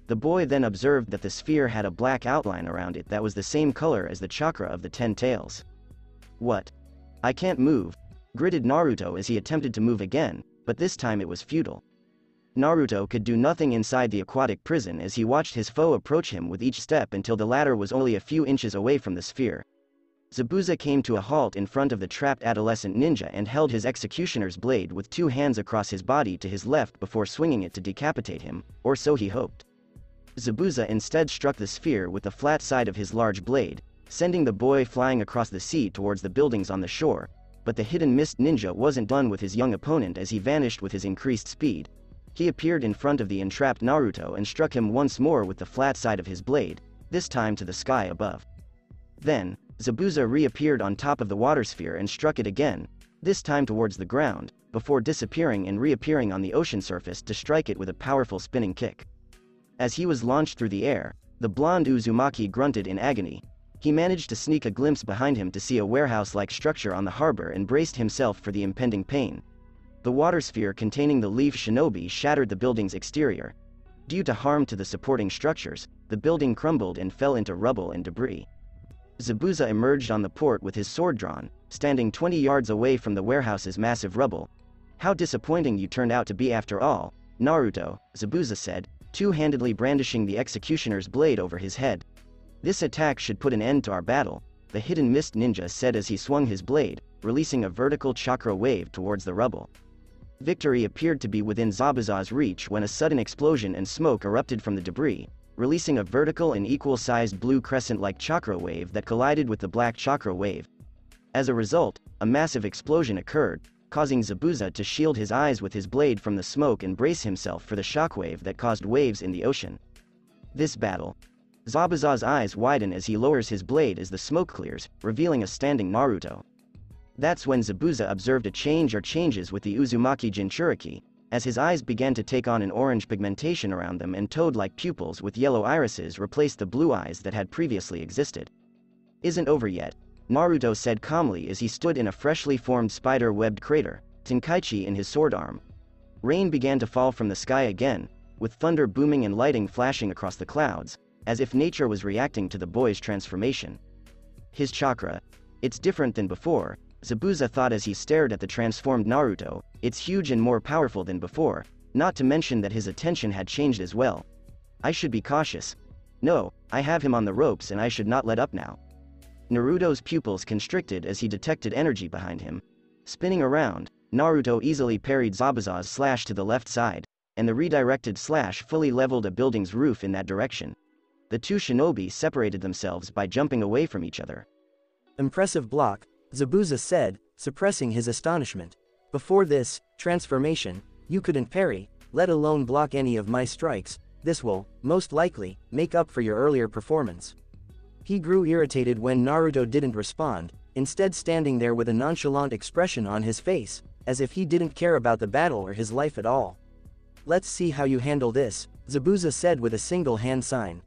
The boy then observed that the sphere had a black outline around it that was the same color as the chakra of the 10 Tails. "What? I can't move," gritted Naruto as he attempted to move again, but this time it was futile. Naruto could do nothing inside the aquatic prison as he watched his foe approach him with each step until the latter was only a few inches away from the sphere. Zabuza came to a halt in front of the trapped adolescent ninja and held his executioner's blade with 2 hands across his body to his left before swinging it to decapitate him, or so he hoped. Zabuza instead struck the sphere with the flat side of his large blade, sending the boy flying across the sea towards the buildings on the shore, but the hidden mist ninja wasn't done with his young opponent as he vanished with his increased speed. He appeared in front of the entrapped Naruto and struck him once more with the flat side of his blade, this time to the sky above. Then, Zabuza reappeared on top of the water sphere and struck it again, this time towards the ground, before disappearing and reappearing on the ocean surface to strike it with a powerful spinning kick. As he was launched through the air, the blonde Uzumaki grunted in agony. He managed to sneak a glimpse behind him to see a warehouse-like structure on the harbor and braced himself for the impending pain. The water sphere containing the leaf shinobi shattered the building's exterior. Due to harm to the supporting structures, the building crumbled and fell into rubble and debris. Zabuza emerged on the port with his sword drawn, standing 20 yards away from the warehouse's massive rubble. "How disappointing you turned out to be after all, Naruto," Zabuza said, two-handedly brandishing the executioner's blade over his head. "This attack should put an end to our battle," the hidden mist ninja said as he swung his blade, releasing a vertical chakra wave towards the rubble. Victory appeared to be within Zabuza's reach when a sudden explosion and smoke erupted from the debris, releasing a vertical and equal-sized blue crescent-like chakra wave that collided with the black chakra wave. As a result, a massive explosion occurred, causing Zabuza to shield his eyes with his blade from the smoke and brace himself for the shockwave that caused waves in the ocean. This battle. Zabuza's eyes widen as he lowers his blade as the smoke clears, revealing a standing Naruto. That's when Zabuza observed a change or changes with the Uzumaki Jinchuriki, as his eyes began to take on an orange pigmentation around them and toad-like pupils with yellow irises replaced the blue eyes that had previously existed. Isn't over yet, Naruto said calmly as he stood in a freshly formed spider-webbed crater, Tenkaichi in his sword arm. Rain began to fall from the sky again, with thunder booming and lightning flashing across the clouds, as if nature was reacting to the boy's transformation. His chakra. It's different than before, Zabuza thought as he stared at the transformed Naruto. It's huge and more powerful than before, not to mention that his attention had changed as well. I should be cautious. No, I have him on the ropes and I should not let up now. Naruto's pupils constricted as he detected energy behind him. Spinning around, Naruto easily parried Zabuza's slash to the left side, and the redirected slash fully leveled a building's roof in that direction. The two shinobi separated themselves by jumping away from each other. Impressive block, Zabuza said, suppressing his astonishment. Before this transformation, you couldn't parry, let alone block any of my strikes. This will, most likely, make up for your earlier performance. He grew irritated when Naruto didn't respond, instead standing there with a nonchalant expression on his face, as if he didn't care about the battle or his life at all. Let's see how you handle this, Zabuza said with a single hand sign.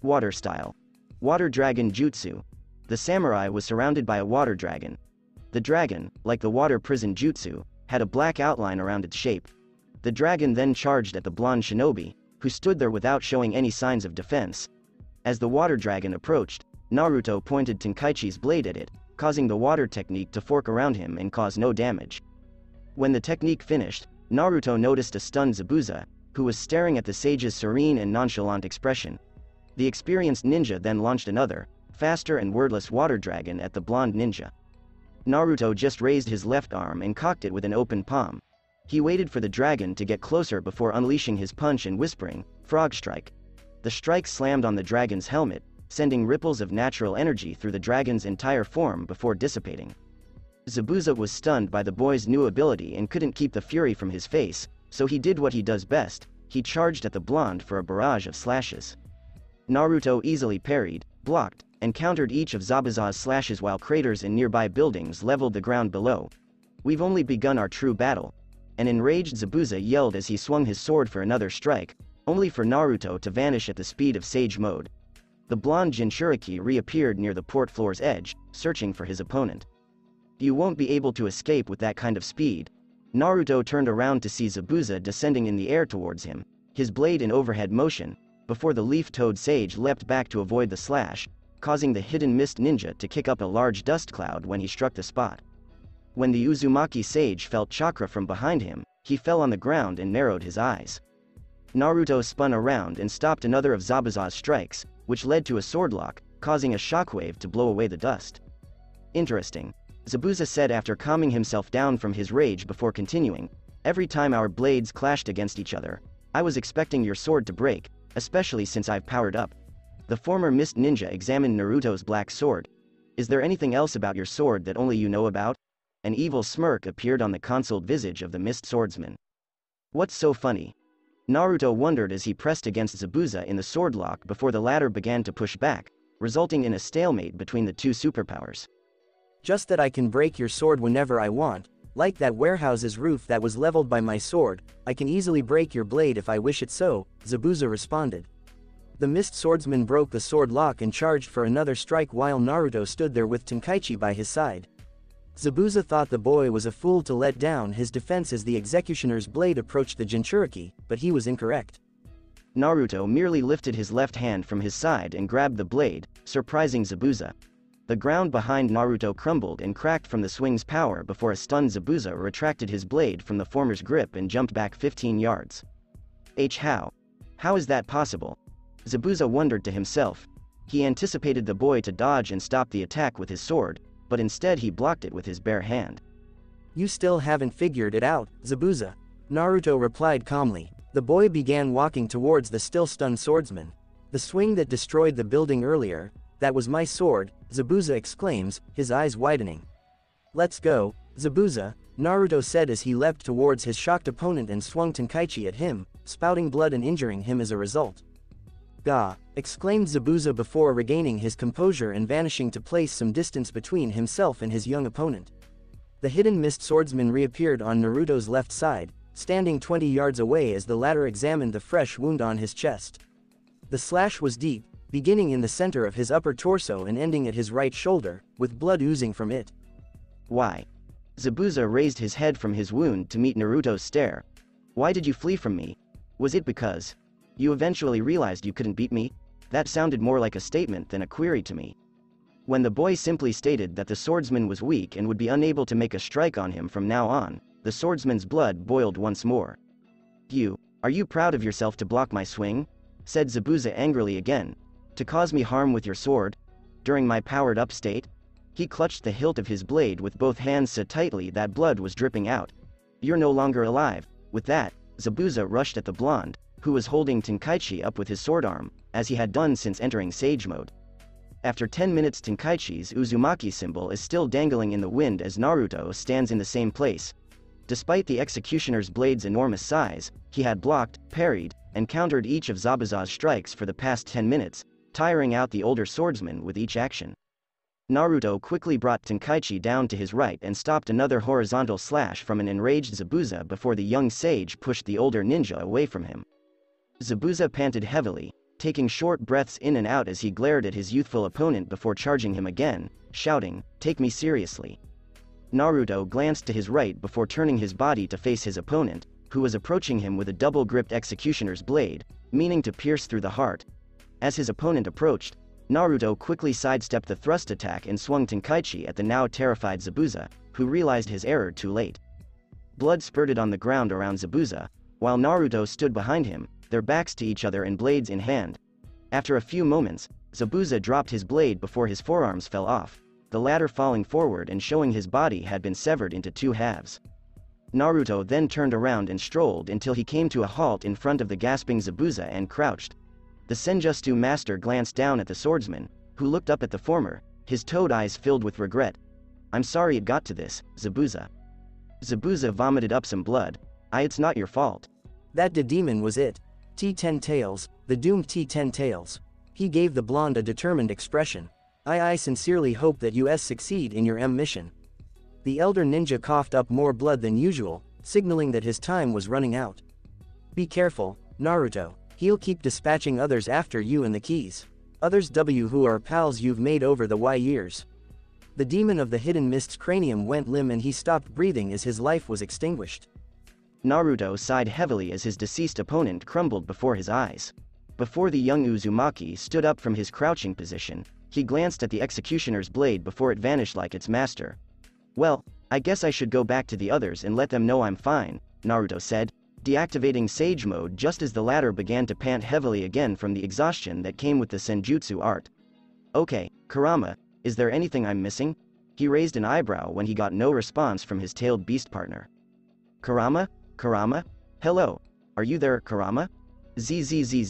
Water style. Water dragon jutsu. The samurai was surrounded by a water dragon. The dragon, like the water prison jutsu, had a black outline around its shape. The dragon then charged at the blonde shinobi, who stood there without showing any signs of defense. As the water dragon approached, Naruto pointed Tenkaichi's blade at it, causing the water technique to fork around him and cause no damage. When the technique finished, Naruto noticed a stunned Zabuza, who was staring at the sage's serene and nonchalant expression. The experienced ninja then launched another, faster and wordless water dragon at the blonde ninja. Naruto just raised his left arm and cocked it with an open palm. He waited for the dragon to get closer before unleashing his punch and whispering, "Frog strike." The strike slammed on the dragon's helmet, sending ripples of natural energy through the dragon's entire form before dissipating. Zabuza was stunned by the boy's new ability and couldn't keep the fury from his face, so he did what he does best, he charged at the blonde for a barrage of slashes. Naruto easily parried, blocked, and countered each of Zabuza's slashes while craters in nearby buildings leveled the ground below. "We've only begun our true battle." An enraged Zabuza yelled as he swung his sword for another strike, only for Naruto to vanish at the speed of Sage Mode. The blonde Jinchuriki reappeared near the port floor's edge, searching for his opponent. "You won't be able to escape with that kind of speed." Naruto turned around to see Zabuza descending in the air towards him, his blade in overhead motion, before the leaf-toed sage leapt back to avoid the slash, causing the hidden mist ninja to kick up a large dust cloud when he struck the spot. When the Uzumaki sage felt chakra from behind him, he fell on the ground and narrowed his eyes. Naruto spun around and stopped another of Zabuza's strikes, which led to a swordlock, causing a shockwave to blow away the dust. "Interesting," Zabuza said after calming himself down from his rage before continuing. "Every time our blades clashed against each other, I was expecting your sword to break, especially since I've powered up." The former mist ninja examined Naruto's black sword. "Is there anything else about your sword that only you know about?" An evil smirk appeared on the concealed visage of the mist swordsman. "What's so funny?" Naruto wondered as he pressed against Zabuza in the swordlock before the latter began to push back, resulting in a stalemate between the two superpowers. "Just that I can break your sword whenever I want, like that warehouse's roof that was leveled by my sword. I can easily break your blade if I wish it so," Zabuza responded. The mist swordsman broke the sword lock and charged for another strike while Naruto stood there with Tenkaichi by his side. Zabuza thought the boy was a fool to let down his defense as the executioner's blade approached the Jinchuriki, but he was incorrect. Naruto merely lifted his left hand from his side and grabbed the blade, surprising Zabuza. The ground behind Naruto crumbled and cracked from the swing's power before a stunned Zabuza retracted his blade from the former's grip and jumped back 15 yards. How is that possible? Zabuza wondered to himself. He anticipated the boy to dodge and stop the attack with his sword, but instead he blocked it with his bare hand. "You still haven't figured it out, Zabuza," Naruto replied calmly. The boy began walking towards the still stunned swordsman. "The swing that destroyed the building earlier, that was my sword," Zabuza exclaims, his eyes widening. "Let's go, Zabuza," Naruto said as he leapt towards his shocked opponent and swung Tenkaichi at him, spouting blood and injuring him as a result. "Gah!" exclaimed Zabuza before regaining his composure and vanishing to place some distance between himself and his young opponent. The hidden mist swordsman reappeared on Naruto's left side, standing 20 yards away as the latter examined the fresh wound on his chest. The slash was deep, beginning in the center of his upper torso and ending at his right shoulder, with blood oozing from it. Why? Zabuza raised his head from his wound to meet Naruto's stare. Why did you flee from me? Was it because you eventually realized you couldn't beat me? That sounded more like a statement than a query to me. When the boy simply stated that the swordsman was weak and would be unable to make a strike on him from now on, the swordsman's blood boiled once more. Are you proud of yourself to block my swing? Said Zabuza angrily again. To cause me harm with your sword? During my powered-up state? He clutched the hilt of his blade with both hands so tightly that blood was dripping out. You're no longer alive. With that, Zabuza rushed at the blonde, who was holding Tenkaichi up with his sword arm, as he had done since entering Sage Mode. After 10 minutes, Tenkaichi's Uzumaki symbol is still dangling in the wind as Naruto stands in the same place. Despite the executioner's blade's enormous size, he had blocked, parried, and countered each of Zabuza's strikes for the past 10 minutes, tiring out the older swordsman with each action. Naruto quickly brought Tenkaichi down to his right and stopped another horizontal slash from an enraged Zabuza before the young sage pushed the older ninja away from him. Zabuza panted heavily, taking short breaths in and out as he glared at his youthful opponent before charging him again, shouting, "Take me seriously." Naruto glanced to his right before turning his body to face his opponent, who was approaching him with a double-gripped executioner's blade, meaning to pierce through the heart. As his opponent approached, Naruto quickly sidestepped the thrust attack and swung Tenkaichi at the now terrified Zabuza, who realized his error too late. Blood spurted on the ground around Zabuza, while Naruto stood behind him, their backs to each other and blades in hand. After a few moments, Zabuza dropped his blade before his forearms fell off, the latter falling forward and showing his body had been severed into two halves. Naruto then turned around and strolled until he came to a halt in front of the gasping Zabuza and crouched. The Senjutsu master glanced down at the swordsman, who looked up at the former, his toad eyes filled with regret. "I'm sorry it got to this, Zabuza." Zabuza vomited up some blood. "It's not your fault." That the demon was it. T10 Tails, the doomed T10 Tails. He gave the blonde a determined expression. I sincerely hope that you succeed in your mission." The elder ninja coughed up more blood than usual, signaling that his time was running out. "Be careful, Naruto. He'll keep dispatching others after you and the keys. Others who are pals you've made over the years." The demon of the hidden mist's cranium went limp and he stopped breathing as his life was extinguished. Naruto sighed heavily as his deceased opponent crumbled before his eyes. Before the young Uzumaki stood up from his crouching position, he glanced at the executioner's blade before it vanished like its master. "Well, I guess I should go back to the others and let them know I'm fine," Naruto said, deactivating Sage Mode just as the latter began to pant heavily again from the exhaustion that came with the Senjutsu art. "Okay, Kurama, is there anything I'm missing?" He raised an eyebrow when he got no response from his tailed beast partner. "Kurama? Kurama? Hello? Are you there, Kurama?" Zzz.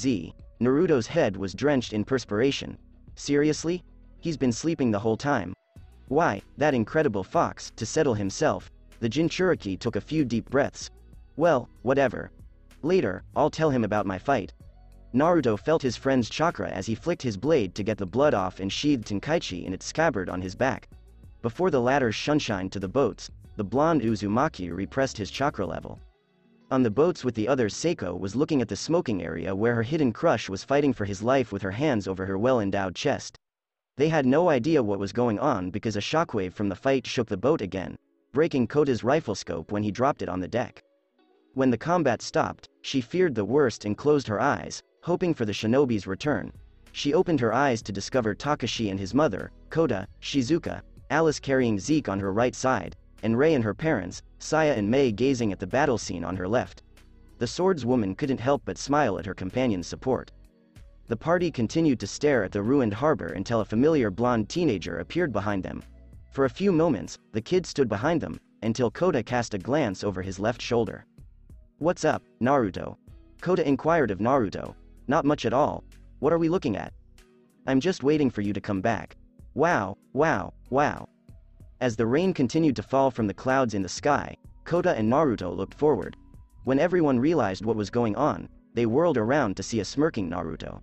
Naruto's head was drenched in perspiration. "Seriously? He's been sleeping the whole time. Why, that incredible fox." To settle himself, the Jinchuriki took a few deep breaths. "Well, whatever. Later, I'll tell him about my fight." Naruto felt his friend's chakra as he flicked his blade to get the blood off and sheathed Tenkaichi in its scabbard on his back. Before the latter's shunshine to the boats, the blonde Uzumaki repressed his chakra level. On the boats with the others, Seiko was looking at the smoking area where her hidden crush was fighting for his life with her hands over her well-endowed chest. They had no idea what was going on because a shockwave from the fight shook the boat again, breaking Kota's rifle scope when he dropped it on the deck. When the combat stopped, she feared the worst and closed her eyes, hoping for the shinobi's return. She opened her eyes to discover Takashi and his mother, Kota, Shizuka, Alice carrying Zeke on her right side, and Rei and her parents, Saya and Mei, gazing at the battle scene on her left. The swordswoman couldn't help but smile at her companion's support. The party continued to stare at the ruined harbor until a familiar blonde teenager appeared behind them. For a few moments, the kid stood behind them, until Kota cast a glance over his left shoulder. "What's up, Naruto?" Kota inquired of Naruto. "Not much at all. What are we looking at?" "I'm just waiting for you to come back." Wow. As the rain continued to fall from the clouds in the sky, Kota and Naruto looked forward. When everyone realized what was going on, they whirled around to see a smirking Naruto.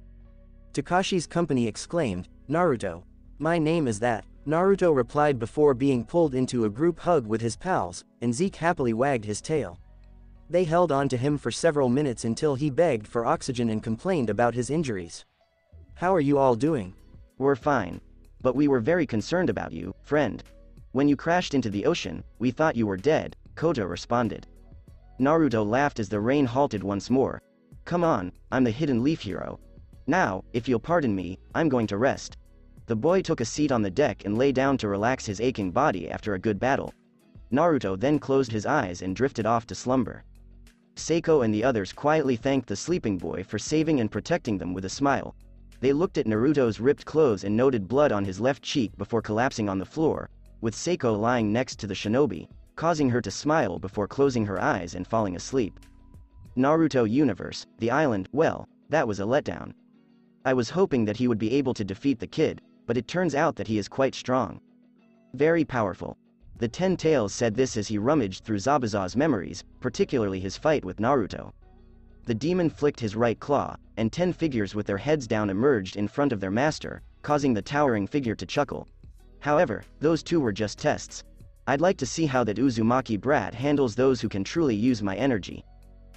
Takashi's company exclaimed, "Naruto. My name is that." Naruto replied before being pulled into a group hug with his pals, and Zeke happily wagged his tail. They held on to him for several minutes until he begged for oxygen and complained about his injuries. How are you all doing? We're fine. But we were very concerned about you, friend. When you crashed into the ocean, we thought you were dead, Koto responded. Naruto laughed as the rain halted once more. Come on, I'm the hidden leaf hero. Now, if you'll pardon me, I'm going to rest. The boy took a seat on the deck and lay down to relax his aching body after a good battle. Naruto then closed his eyes and drifted off to slumber. Seiko and the others quietly thanked the sleeping boy for saving and protecting them with a smile. They looked at Naruto's ripped clothes and noted blood on his left cheek before collapsing on the floor, with Seiko lying next to the shinobi, causing her to smile before closing her eyes and falling asleep. Naruto Universe, the island, well, that was a letdown. I was hoping that he would be able to defeat the kid, but it turns out that he is quite strong. Very powerful. The 10 Tails said this as he rummaged through Zabuza's memories, particularly his fight with Naruto. The demon flicked his right claw, and 10 figures with their heads down emerged in front of their master, causing the towering figure to chuckle. However, those two were just tests. I'd like to see how that Uzumaki brat handles those who can truly use my energy.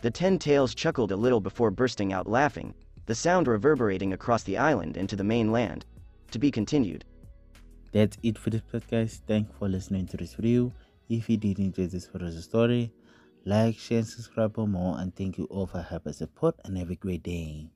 The 10 Tails chuckled a little before bursting out laughing, the sound reverberating across the island and to the mainland. To be continued. That's it for this podcast. Thanks for listening to this video. If you did enjoy this Naruto story, like, share, and subscribe for more. And thank you all for helping support and have a great day.